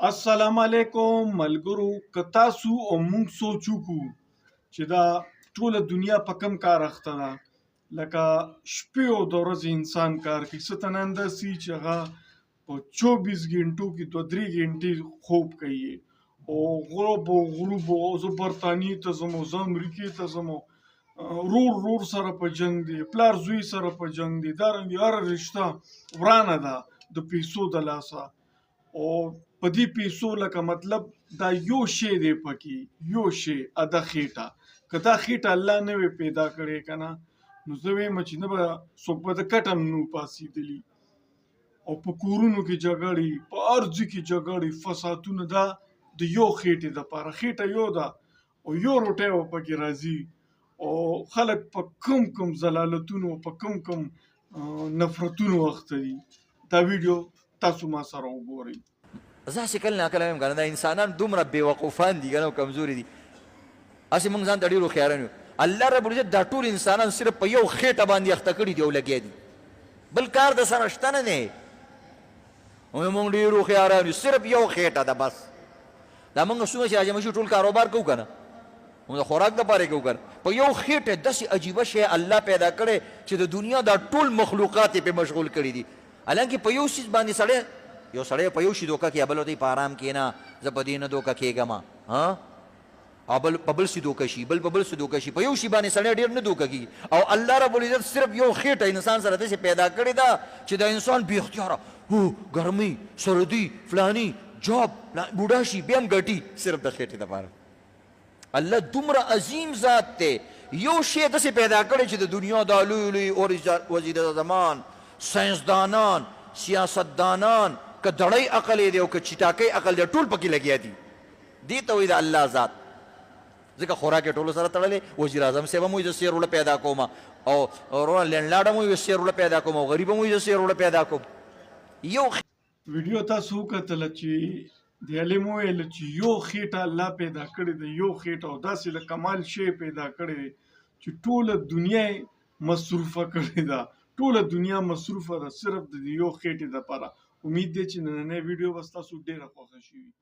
السلام علیکم ملګرو، که تاسو او موږ سوچ وکړو چې دا ټوله دنیا په کم کار اخته ده، لکه شپې او د ورځې انسان کار کوي، څه ته نن داسې چې هغه په 24 غنټو کې 2-3 غنټې خوب کوي او غروب او زه برطانیې ته ځم او زه امریکې ته ځم، رور سره په جنگ دی، پلار زوی سره په جنگ دی، دارنګې هره رشته ورانه ده د پیسو د لاسه. او په دې پیسو لکه مطلب دا یو شی دی، پکې یو شی ادا خېټه، که دا خېټه الله نه وي پیدا کړې که نه، نو زه وایم چې نه به څوک به د کټ هم نه پاسېدلي. او په کورونو کې جګړې، په هر ځای کې جګړې، فسادونه، دا د یو خېټې دپاره. خېټه یو ده او یو روټۍ به پکې راځي او خلک په کم ضلالتونو، په کم نفرتونو اخته دي. دا ویډیو تاسو ما سره وګورئ. زه کله ناکله وایم کنه دا انسانان دومره بېوقوفان دي کنه او کمزوري دي، هسې موږ ځان ته ډېر هوښیاران یو. الله رب العزت دا ټول انسانان صرف په یو خېټه باندې اخته کړي دي او لګیا دي، بل کار د سره شته نه دی. موږ ډېر هوښیاران یو، صرف یو خېټه ده بس. دا موږ څومره چې راجمع شو ټول کاروبار کوو که نه، موږ د خوراک دپاره یې کوو که نه. په یو خېټه داسې عجیبه شی الله پیدا کړی چې د دنیا دا ټول مخلوقات یې پرې مشغول کړي دي. حالانکې په یو څیز باندې یو سړی په یو شي دوکه کوي، بل ورته یې په آرام کښېنه، زه په دې نه دوکه کېږم، او بل په بل څه دوکه شي، بل په بل څه دوکه شي. په یو شي باندې سړی ډېر نه دوکه کېږي. او الله رب العزت صرف یو خېټه انسان سره داسې پیدا کړې ده چې د انسان بې اختیاره ګرمۍ، سردي، فلاني، جاب، بوډا شي بیا هم ګټي، صرف د خېټې دپاره. الله دومره عظیم ذات دی، یو شی داسې پیدا کړی چې د دنیا دا لوی لوی وزیر زمان، ساینسدانان، سیاستدانان، که دړی عقل دی او که چټاکۍ عقل دی، ټول پکې لګیا دي. دې ته وایي د الله ذات. ځکه خوراک یې ټولو سره تړلی. وزیر اعظم صاحب هم وایي زه سیر وړه پیدا کوم، او ورونه لینډلاډ هم وایي سیر وړه پیدا کوم، او غریب هم وایي زه سیر وړه پیدا کوم. یو ویډیو تاسو وکتله چې د علم وویل چې یو خېټه الله پیدا کړې ده، یو خېټه، او داسې د کمال شی پیدا کړی دی چې ټوله دنیا یې مصروفه کړې ده، ټوله دنیا مصروفه ده صرف د یو خېټې دپاره. امید دی چې نننۍ ویډیو به ستاسو ډېره خوښه شي وي.